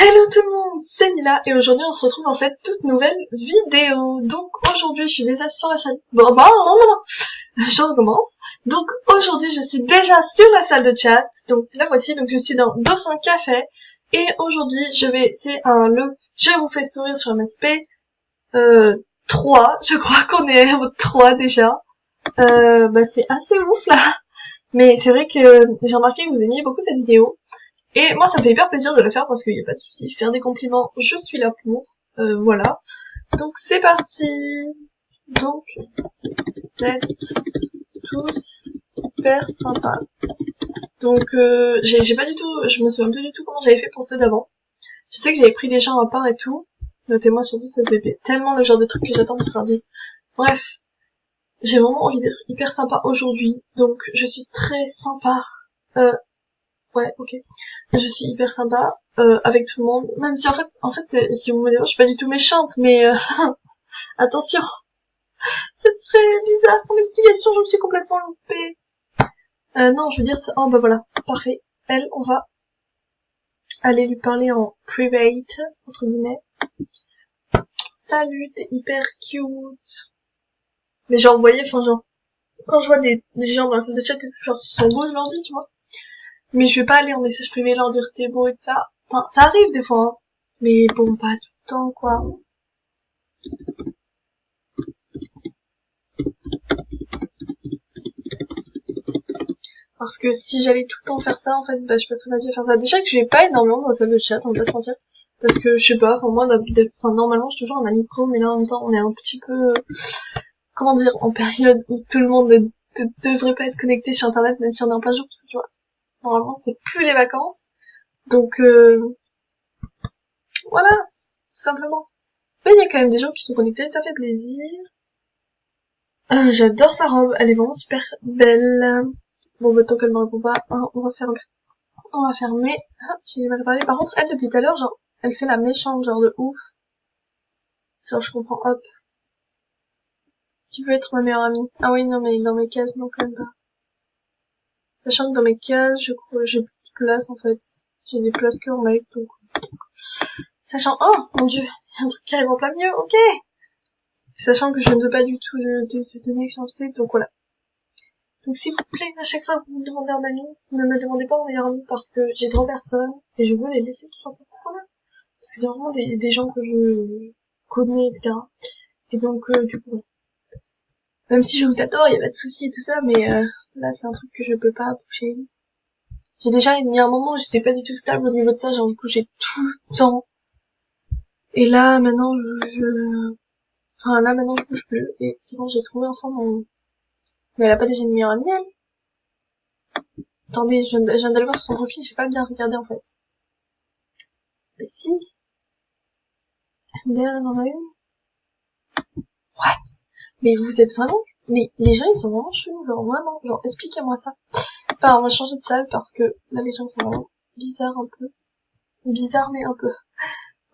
Hello tout le monde, c'est Nila et aujourd'hui on se retrouve dans cette toute nouvelle vidéo. Donc aujourd'hui je suis déjà sur la chaîne. Je recommence. Donc aujourd'hui je suis déjà sur la salle de chat. Donc là voici, donc je suis dans Dauphin Café et aujourd'hui le Je vous fais sourire sur MSP 3. Je crois qu'on est au 3 déjà. C'est assez ouf là. Mais c'est vrai que j'ai remarqué que vous aimiez beaucoup cette vidéo. Et moi, ça me fait hyper plaisir de le faire parce qu'il n'y a pas de souci. Faire des compliments, je suis là pour. Voilà. Donc, c'est parti. Donc, vous êtes tous hyper sympas. Donc, j'ai pas du tout, je me souviens plus du tout comment j'avais fait pour ceux d'avant. Je sais que j'avais pris des gens à part et tout. Notez-moi sur 10, ça se fait tellement le genre de truc que j'attends pour faire 10. Bref. J'ai vraiment envie d'être hyper sympa aujourd'hui. Donc, je suis très sympa. Ouais, ok. Je suis hyper sympa avec tout le monde, même si en fait, si vous me dites, je suis pas du tout méchante, mais attention, c'est très bizarre comme explication, je me suis complètement loupée. Non, je veux dire, oh bah voilà, parfait. Elle, on va aller lui parler en private, entre guillemets. Salut, t'es hyper cute. Mais genre, vous voyez, enfin genre, quand je vois des gens dans la salle de chat, genre, ils sont beaux, je leur dis, tu vois. Mais je vais pas aller en message privé leur dire t'es beau et tout ça. Enfin, ça arrive des fois, hein. Mais bon, pas tout le temps, quoi. Parce que si j'allais tout le temps faire ça, en fait, bah, je passerais ma vie à faire ça. Déjà que je vais pas énormément dans la salle de chat, on va pas se mentir. Parce que, je sais pas, enfin, moi, normalement, j'ai toujours un ami pro, mais là, en même temps, on est un petit peu, comment dire, en période où tout le monde ne devrait pas être connecté sur Internet, même si on est en plein jour, parce que, tu vois, normalement, c'est plus les vacances. Donc, voilà, tout simplement. Mais il y a quand même des gens qui sont connectés, ça fait plaisir. J'adore sa robe, elle est vraiment super belle. Bon, bah, tant qu'elle me répond pas, hein, on va fermer. Ah, j'ai mal parlé. Par contre, elle, depuis tout à l'heure, genre, elle fait la méchante, genre de ouf. Genre, je comprends, hop. Qui peut être ma meilleure amie? Ah oui, non, mais dans mes cases, non, quand même pas. Sachant que dans mes cases, je crois, j'ai plus de place, en fait. J'ai des places que en mec, donc. Sachant, oh, mon dieu, il y a un truc qui arrive en plein milieu, ok! Sachant que je ne veux pas du tout de mec sur le site, donc voilà. Donc s'il vous plaît, à chaque fois que vous me demandez un ami, ne me demandez pas mon meilleur ami parce que j'ai 3 personnes et je veux les laisser tout simplement. Voilà. Parce que c'est vraiment des gens que je connais, etc. Et donc du coup, même si je vous adore, il y a pas de soucis et tout ça, mais là c'est un truc que je peux pas bouger. J'ai déjà mis un moment où j'étais pas du tout stable au niveau de ça, genre je bougeais tout le temps. Et là maintenant maintenant je bouge plus. Et c'est bon, j'ai trouvé enfin mon... Mais elle a pas déjà une meilleure amie, elle? Attendez, je viens d'aller voir sur son profil, j'ai pas bien regardé en fait. Mais si, MDR, elle en a une. What? Mais vous êtes vraiment... Mais les gens, ils sont vraiment chelous, genre vraiment. Genre, expliquez-moi ça. C'est pas grave, on va changer de salle parce que là, les gens sont vraiment bizarres un peu. Bizarres, mais un peu.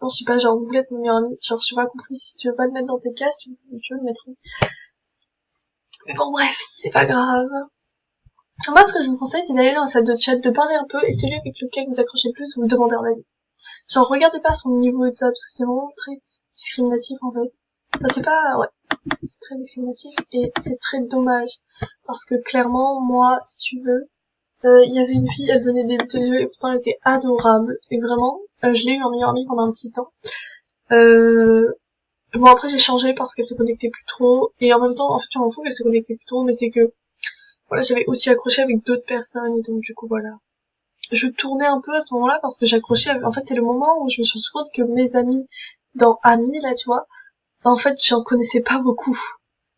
Non, je sais pas, genre, vous voulez être mon meilleur ami. Genre, je sais pas compris, si tu veux pas le mettre dans tes cases, tu veux le mettre où? Mais bon, bref, c'est pas grave. Moi, ce que je vous conseille, c'est d'aller dans la salle de chat, de parler un peu, et celui avec lequel vous accrochez le plus, vous me demandez un avis. Genre, regardez pas son niveau et tout ça, parce que c'est vraiment très discriminatif, en fait. Enfin, c'est pas, ouais, c'est très discriminatif, et c'est très dommage. Parce que clairement, moi, si tu veux, il y avait une fille, elle venait de débuter le jeu, et pourtant elle était adorable. Et vraiment, je l'ai eu en meilleure amie pendant un petit temps. Bon, après j'ai changé parce qu'elle se connectait plus trop, et en même temps, en fait, je m'en fous qu'elle se connectait plus trop, mais c'est que, voilà, j'avais aussi accroché avec d'autres personnes, et donc du coup, voilà. Je tournais un peu à ce moment-là parce que j'accrochais en fait, c'est le moment où je me suis rendu compte que mes amis dans Amis, là, tu vois, en fait, j'en connaissais pas beaucoup.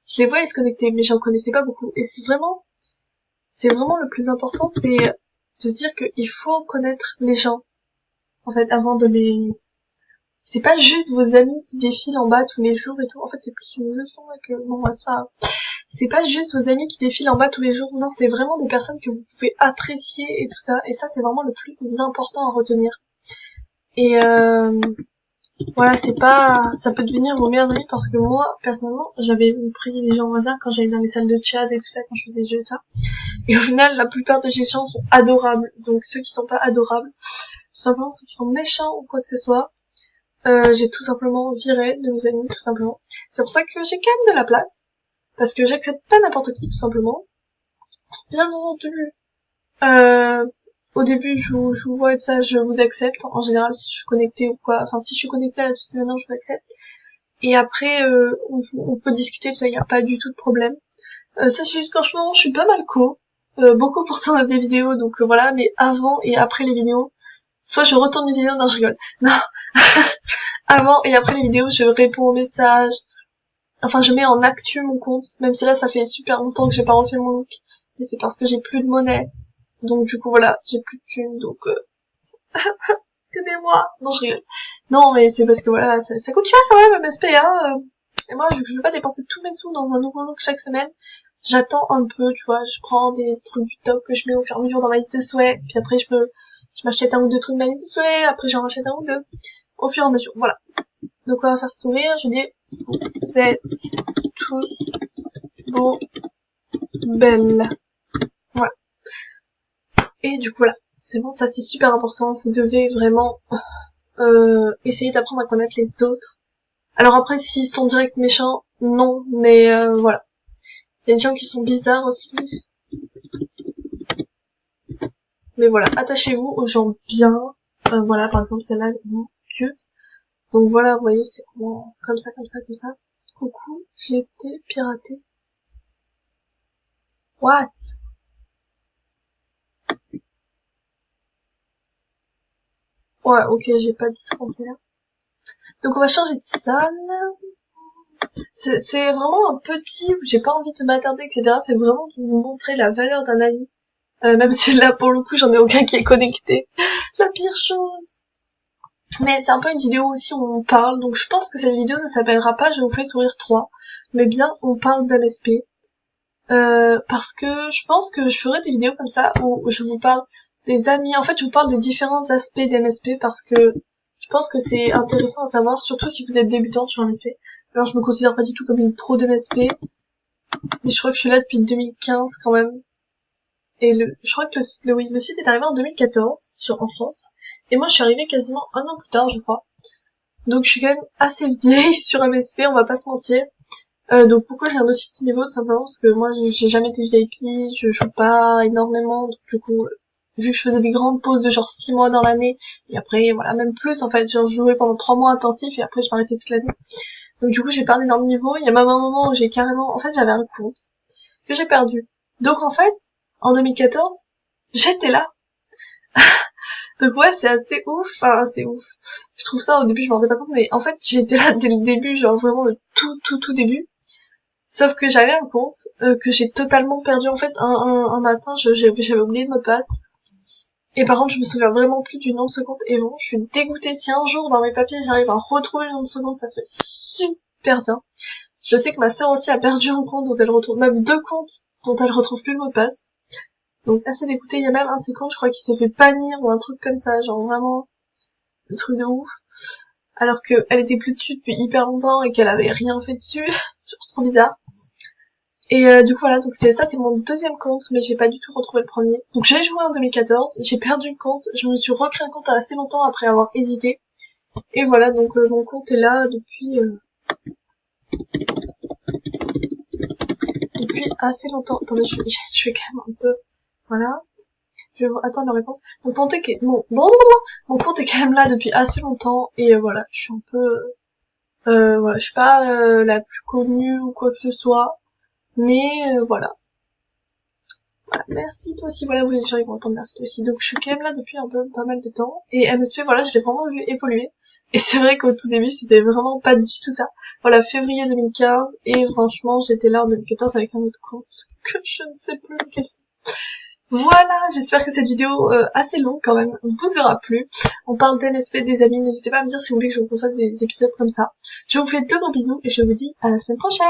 Je les voyais se connecter, mais j'en connaissais pas beaucoup. Et c'est vraiment le plus important, c'est de dire qu'il faut connaître les gens, en fait, avant de les... C'est pas juste vos amis qui défilent en bas tous les jours et tout. En fait, c'est plus une leçon que... Bon, c'est pas juste vos amis qui défilent en bas tous les jours. Non, c'est vraiment des personnes que vous pouvez apprécier et tout ça. Et ça, c'est vraiment le plus important à retenir. Et voilà, c'est pas... Ça peut devenir vos meilleurs amis parce que moi, personnellement, j'avais pris des gens au hasard quand j'allais dans les salles de chat et tout ça, quand je faisais des jeux et tout ça. Et au final, la plupart de ces gens sont adorables. Donc ceux qui sont pas adorables, simplement ceux qui sont méchants ou quoi que ce soit. J'ai tout simplement viré de mes amis, tout simplement. C'est pour ça que j'ai quand même de la place, parce que j'accepte pas n'importe qui, tout simplement. Bien entendu, au début, je vous vois et tout ça, je vous accepte. En général, si je suis connectée ou quoi, enfin, si je suis connectée à la société maintenant, je vous accepte. Et après, on peut discuter, tout ça, y a pas du tout de problème. Sachez juste qu'en ce moment, je suis pas mal co. Beaucoup pour tourner des vidéos, donc voilà, mais avant et après les vidéos, soit je retourne les vidéos, non, je rigole. Non. Avant et après les vidéos, je réponds aux messages. Enfin, je mets en actu mon compte, même si là, ça fait super longtemps que j'ai pas refait mon look. Mais c'est parce que j'ai plus de monnaie. Donc du coup, voilà, j'ai plus de thunes, donc aidez-moi. Non, je rigole. Non, mais c'est parce que voilà, ça coûte cher quand même, MSP, hein. Et moi, je veux pas dépenser tous mes sous dans un nouveau look chaque semaine. J'attends un peu, tu vois, je prends des trucs du top que je mets au fur et à mesure dans ma liste de souhaits, puis après je m'achète un ou deux trucs de ma liste de souhaits, après j'en rachète un ou deux, au fur et à mesure, voilà. Donc on va faire sourire, je dis, vous êtes tous beaux, belles. Voilà. Et du coup voilà, c'est bon, ça c'est super important, vous devez vraiment essayer d'apprendre à connaître les autres. Alors après, s'ils sont direct méchants, non, mais voilà. Il y a des gens qui sont bizarres aussi. Mais voilà, attachez-vous aux gens bien. Voilà, par exemple, celle-là, elle est vraiment cute. Donc voilà, vous voyez, c'est vraiment comme ça, comme ça, comme ça. Coucou, j'ai été piratée. What? Ouais, ok, j'ai pas du tout compris là. Donc on va changer de salle. C'est vraiment un petit où j'ai pas envie de m'attarder, etc. C'est vraiment pour vous montrer la valeur d'un ami. Même si là, pour le coup, j'en ai aucun qui est connecté. La pire chose. Mais c'est un peu une vidéo aussi où on parle, donc je pense que cette vidéo ne s'appellera pas Je vous fais sourire 3, mais bien on parle d'MSP. Parce que je pense que je ferai des vidéos comme ça où je vous parle des amis, en fait je vous parle des différents aspects d'MSP parce que je pense que c'est intéressant à savoir, surtout si vous êtes débutante sur MSP. Alors je me considère pas du tout comme une pro d'MSP, mais je crois que je suis là depuis 2015 quand même. Et je crois que le site est arrivé en 2014 en France. Et moi je suis arrivée quasiment un an plus tard je crois. Donc je suis quand même assez vieille sur MSP, on va pas se mentir. Donc pourquoi j'ai un aussi petit niveau, tout simplement parce que moi j'ai jamais été VIP, je joue pas énormément, donc du coup vu que je faisais des grandes pauses de genre 6 mois dans l'année, et après voilà même plus en fait, genre je jouais pendant 3 mois intensifs et après je m'arrêtais toute l'année. Donc du coup j'ai pas d'énorme niveau, il y a même un moment où j'ai carrément, en fait j'avais un compte que j'ai perdu. Donc en fait, en 2014, j'étais là. Donc ouais, c'est assez ouf, enfin c'est ouf. Je trouve ça, au début je m'en rendais pas compte, mais en fait j'étais là dès le début, genre vraiment le tout début. Sauf que j'avais un compte que j'ai totalement perdu en fait un matin, j'avais oublié le mot de passe. Et par contre je me souviens vraiment plus du nom de ce compte, et bon, je suis dégoûtée. Si un jour dans mes papiers j'arrive à retrouver le nom de ce compte, ça serait super bien. Je sais que ma sœur aussi a perdu un compte dont elle retrouve, même 2 comptes dont elle retrouve plus le mot de passe. Donc assez dégoûtée, il y a même un de ses comptes, je crois qu'il s'est fait bannir ou un truc comme ça, genre vraiment le truc de ouf. Alors qu'elle était plus dessus depuis hyper longtemps et qu'elle avait rien fait dessus, genre trop bizarre. Et du coup voilà, donc c'est mon deuxième compte, mais j'ai pas du tout retrouvé le premier. Donc j'ai joué en 2014, j'ai perdu le compte, je me suis recréé un compte assez longtemps après avoir hésité. Et voilà, donc mon compte est là depuis assez longtemps. Attendez, je fais quand même un peu, voilà. Je vais attendre la réponse. Mon compte est quand même là depuis assez longtemps, et voilà, je suis un peu, voilà, je suis pas la plus connue ou quoi que ce soit, mais voilà. Voilà, merci toi aussi, voilà, les gens ils vont répondre merci toi aussi. Donc je suis quand même là depuis un peu pas mal de temps, et MSP, voilà, je l'ai vraiment vu évoluer. Et c'est vrai qu'au tout début c'était vraiment pas du tout ça. Voilà, février 2015, et franchement j'étais là en 2014 avec un autre compte que je ne sais plus lequel c'est. Voilà, j'espère que cette vidéo assez longue quand même vous aura plu. On parle d'MSP, des amis, n'hésitez pas à me dire si vous voulez que je vous refasse des épisodes comme ça. Je vous fais de gros bisous et je vous dis à la semaine prochaine.